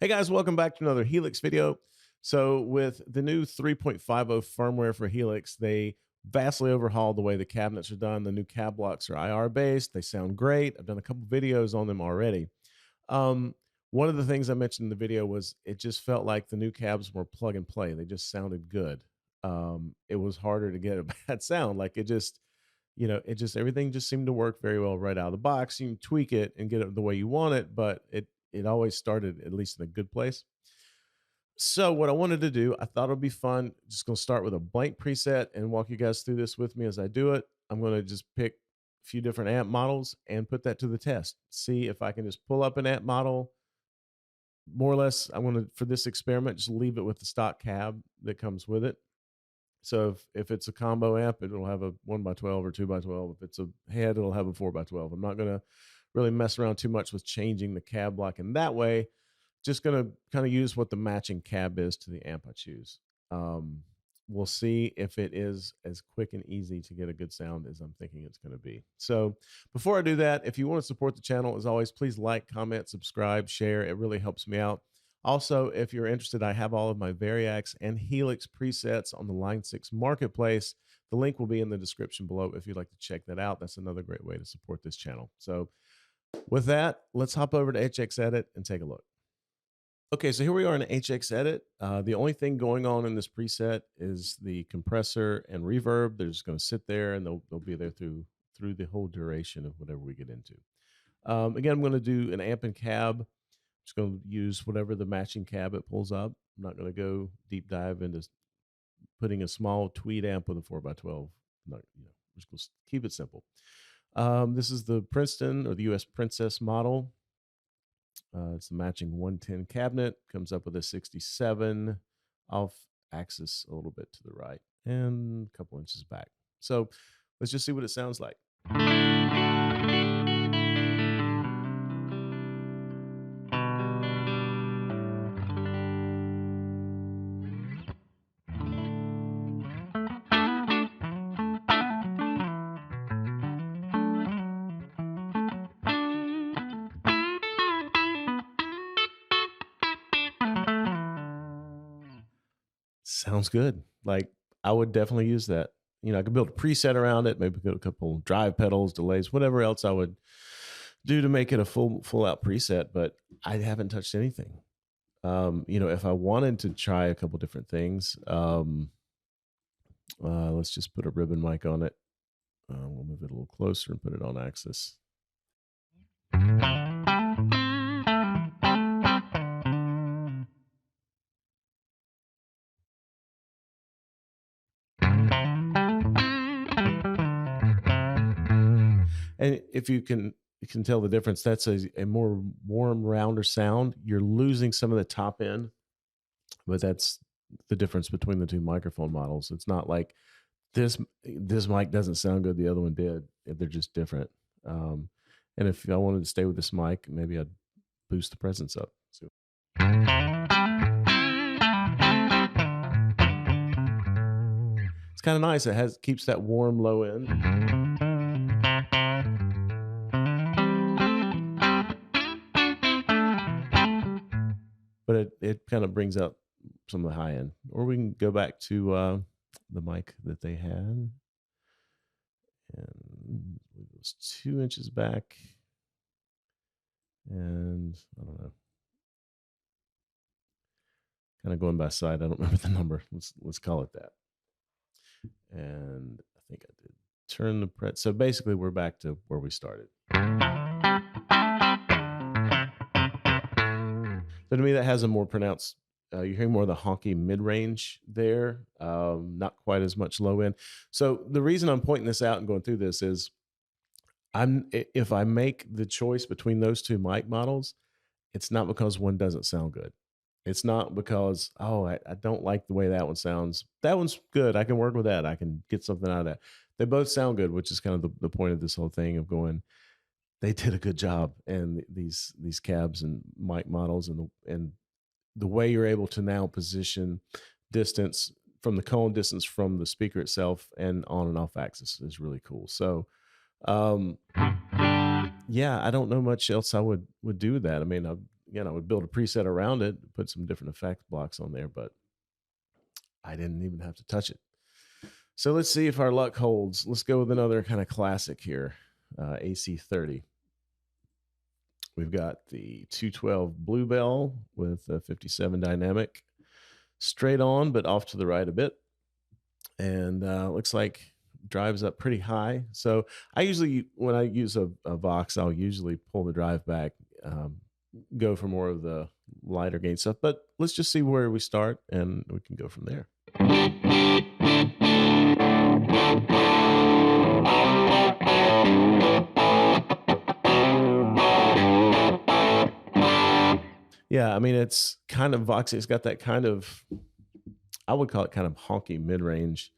Hey guys, welcome back to another Helix video. So with the new 3.50 firmware for Helix, they vastly overhauled the way the cabinets are done. The new cab blocks are IR based. They sound great. I've done a couple videos on them already. Um, One of the things I mentioned in the video was it just felt like the new cabs were plug and play. They just sounded good. It was harder to get a bad sound. Like it just everything just seemed to work very well right out of the box. You can tweak it and get it the way you want it, but it always started at least in a good place. So what I wanted to do, I thought it'd be fun. Just gonna start with a blank preset and walk you guys through this with me as I do it. I'm gonna just pick a few different amp models and put that to the test. See if I can just pull up an amp model. More or less, I'm gonna for this experiment just leave it with the stock cab that comes with it. So if it's a combo amp, it'll have a 1x12 or 2x12. If it's a head, it'll have a 4x12. I'm not gonna really mess around too much with changing the cab block in that way. Just gonna kind of use what the matching cab is to the amp I choose. Um, we'll see if it is as quick and easy to get a good sound as I'm thinking it's going to be. So before I do that, if you want to support the channel, as always, please like, comment, subscribe, share. It really helps me out. Also, if you're interested, I have all of my Variax and Helix presets on the Line 6 Marketplace. The link will be in the description below if you'd like to check that out. That's another great way to support this channel. So with that, let's hop over to HX Edit and take a look. Okay, so here we are in HX Edit. The only thing going on in this preset is the compressor and reverb. They're just going to sit there and they'll be there through the whole duration of whatever we get into. Again, I'm going to do an amp and cab. Just going to use whatever the matching cab it pulls up. I'm not going to go deep dive into putting a small tweed amp with a 4x12. Not, we're just going to keep it simple. This is the Princeton or the US Princess model. It's the matching 110 cabinet. Comes up with a 67 off axis a little bit to the right and a couple inches back. So let's just see what it sounds like. Sounds good. Like I would definitely use that. I could build a preset around it, maybe put a couple drive pedals, delays, whatever else I would do to make it a full out preset, but I haven't touched anything. If I wanted to try a couple different things, let's just put a ribbon mic on it. We'll move it a little closer and put it on axis. And if you can tell the difference, that's a more warm, rounder sound. You're losing some of the top end, but that's the difference between the two microphone models. It's not like this mic doesn't sound good, the other one did. They're just different. And if I wanted to stay with this mic, maybe I'd boost the presence up. So. It's kind of nice. It keeps that warm low end. But it kind of brings out some of the high end. Or we can go back to the mic that they had. And it was 2 inches back. And I don't know. Kind of going by side. I don't remember the number. Let's call it that. And I think I did turn the pret. So basically we're back to where we started. So to me, that has a more pronounced, you're hearing more of the honky mid-range there, not quite as much low end. So the reason I'm pointing this out and going through this is if I make the choice between those two mic models, it's not because one doesn't sound good. It's not because, I don't like the way that one sounds. That one's good. I can work with that. I can get something out of that. They both sound good, which is kind of the point of this whole thing of going, they did a good job. And these cabs and mic models and the way you're able to now position distance from the cone, distance from the speaker itself and on and off axis is really cool. So, yeah, I don't know much else I would do with that. I mean, I would build a preset around it, put some different effect blocks on there, but I didn't even have to touch it. So let's see if our luck holds. Let's go with another kind of classic here, AC30. We've got the 212 Bluebell with a 57 dynamic, straight on, but off to the right a bit. And looks like drives up pretty high. So I usually, when I use a Vox, I'll usually pull the drive back, go for more of the lighter gain stuff. But let's just see where we start, and we can go from there. Yeah, I mean, it's kind of Voxy. It's got that kind of, I would call it kind of honky mid-range,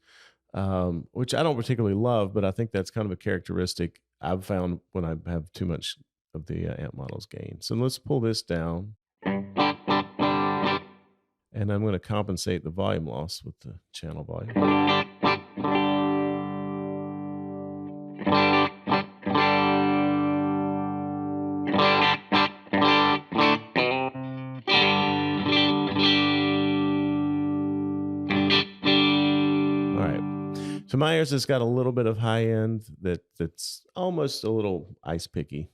which I don't particularly love, but I think that's kind of a characteristic I've found when I have too much of the amp model's gain. So let's pull this down. And I'm going to compensate the volume loss with the channel volume. All right. So my ears has got a little bit of high end that's almost a little ice picky.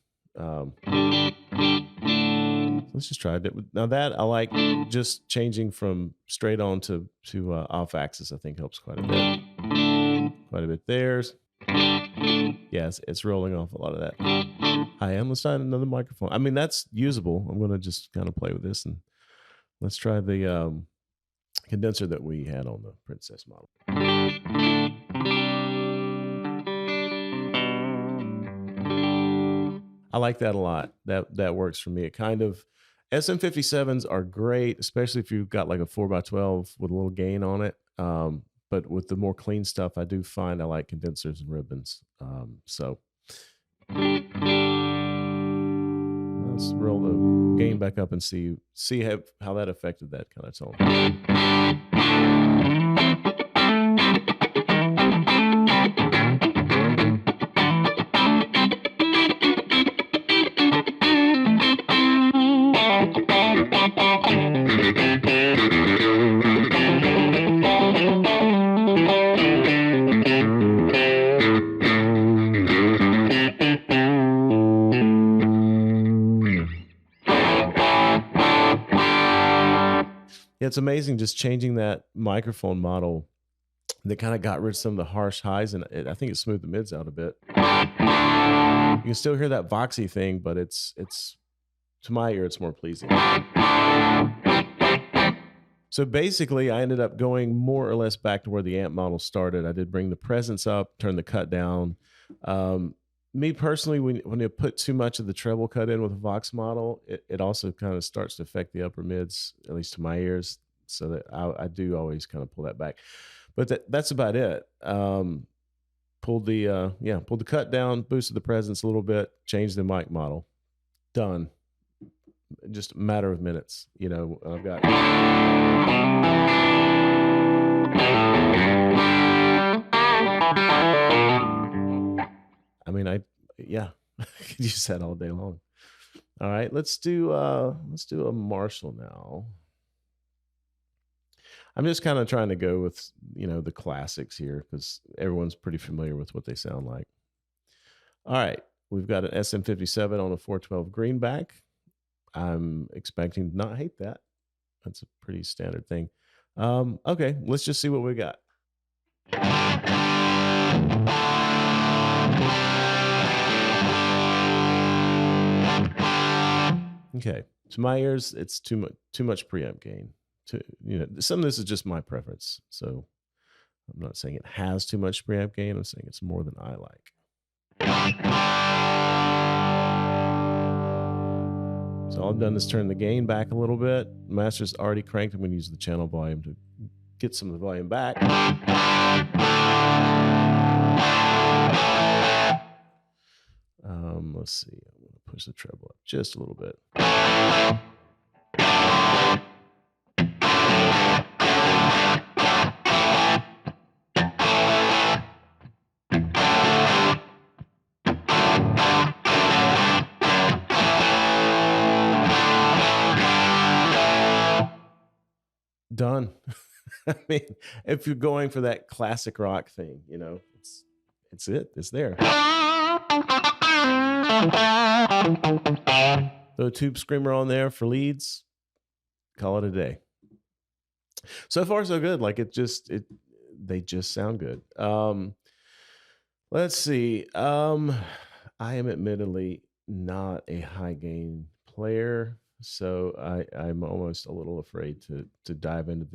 Let's just try it. Now that I like just changing from straight on to off axis, I think helps quite a bit. Quite a bit there. Yes, it's rolling off a lot of that. Hi, let's try another microphone. I mean, that's usable. I'm going to just kind of play with this, and let's try the condenser that we had on the Princess model. I like that a lot. That works for me. It kind of, SM57s are great, especially if you've got like a 4x12 with a little gain on it. But with the more clean stuff, I do find I like condensers and ribbons. So let's roll the gain back up and see how that affected that kind of tone. It's amazing just changing that microphone model that kind of got rid of some of the harsh highs, and I think it smoothed the mids out a bit. You can still hear that Voxy thing, but it's to my ear, it's more pleasing. So basically, I ended up going more or less back to where the amp model started. I did bring the presence up, turn the cut down. Me personally, when you put too much of the treble cut in with a Vox model, it also kind of starts to affect the upper mids, at least to my ears. So that I do always kind of pull that back. But that's about it. Pulled the cut down, boosted the presence a little bit, changed the mic model. Done. Just a matter of minutes. I've got. I mean, I could use that all day long. All right, let's do a Marshall now. I'm just kind of trying to go with the classics here because everyone's pretty familiar with what they sound like. All right, we've got an SM57 on a 412 greenback. I'm expecting to not hate that. That's a pretty standard thing. Okay, let's just see what we got. Okay, to my ears, it's too much preamp gain. Some of this is just my preference. So I'm not saying it has too much preamp gain. I'm saying it's more than I like. So all I've done is turn the gain back a little bit. Master's already cranked. I'm going to use the channel volume to get some of the volume back. Let's see. I'm going to push the treble up just a little bit. done. I mean, if you're going for that classic rock thing, it's it. It's there. Throw a tube screamer on there for leads. Call it a day. So far, so good. Like they just sound good. Let's see. I am admittedly not a high gain player, so I'm almost a little afraid to dive into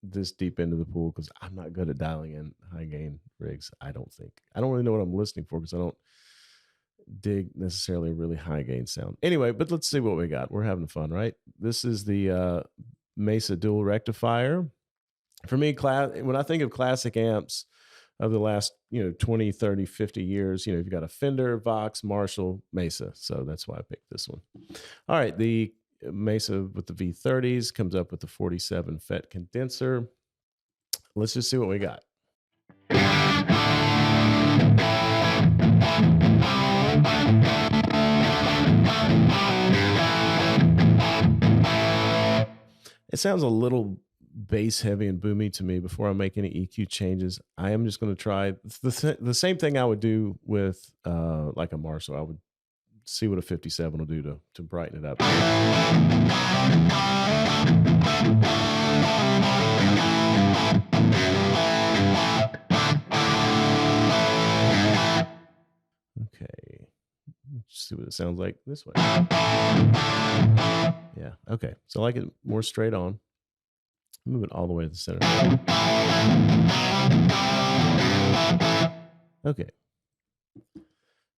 this deep into the pool because I'm not good at dialing in high gain rigs. I don't really know what I'm listening for because I don't dig necessarily a really high gain sound. Anyway, but let's see what we got. We're having fun, right? This is the Mesa dual rectifier. For me, when I think of classic amps of the last 20, 30, 50 years, you've got a Fender, Vox, Marshall, Mesa. So that's why I picked this one. All right, the Mesa with the V30s comes up with the 47 FET condenser. Let's just see what we got. It sounds a little bass heavy and boomy to me. Before I make any EQ changes, I am just going to try the same thing I would do with like a Marshall. I would see what a 57 will do to brighten it up. Okay, let's see what it sounds like this way. Yeah, okay, so I like it more straight on. Move it all the way to the center. Okay.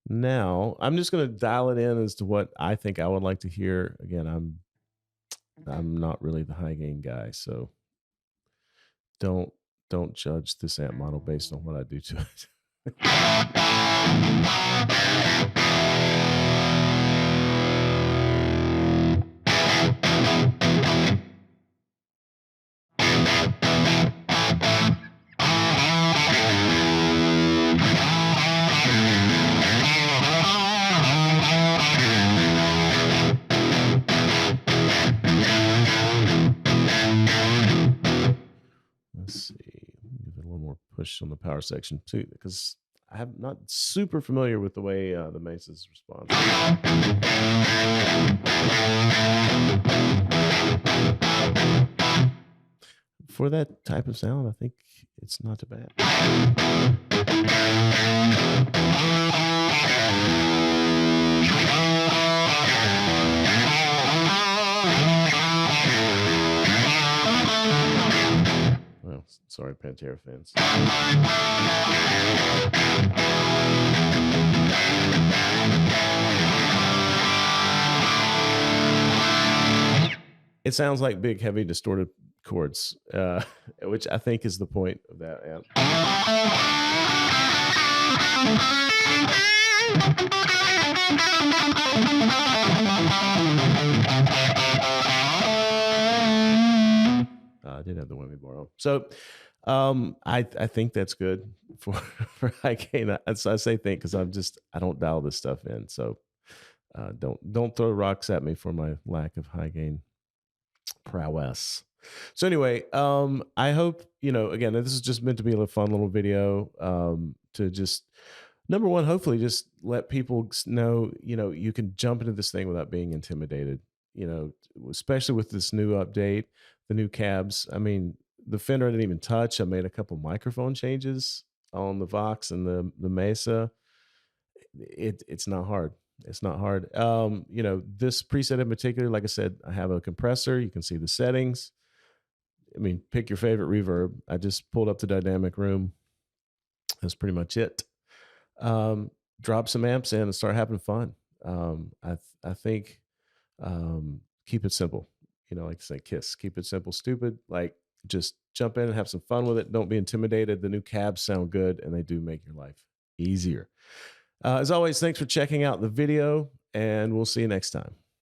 Now I'm just going to dial it in as to what I think I would like to hear. Again, I'm not really the high gain guy, so don't judge this amp model based on what I do to it. Let's see, give it a little more push on the power section too, because I'm not super familiar with the way the Mesas respond. For that type of sound, I think it's not too bad. Well, sorry, Pantera fans. It sounds like big, heavy, distorted chords, which I think is the point of that amp. I did have the Whammy bar on. So I think that's good for high gain. I say think because I don't dial this stuff in. So don't throw rocks at me for my lack of high gain prowess. So anyway, I hope, again, this is just meant to be a fun little video to just, number one, hopefully just let people know, you can jump into this thing without being intimidated, especially with this new update, the new cabs. I mean, the Fender I didn't even touch. I made a couple microphone changes on the Vox and the Mesa. It's not hard. It's not hard. This preset in particular, like I said, I have a compressor. You can see the settings. I mean, pick your favorite reverb. I just pulled up the dynamic room. That's pretty much it. Drop some amps in and start having fun. I think keep it simple. Like I say, KISS. Keep it simple, stupid. Like just jump in and have some fun with it. Don't be intimidated. The new cabs sound good, and they do make your life easier. As always, thanks for checking out the video, and we'll see you next time.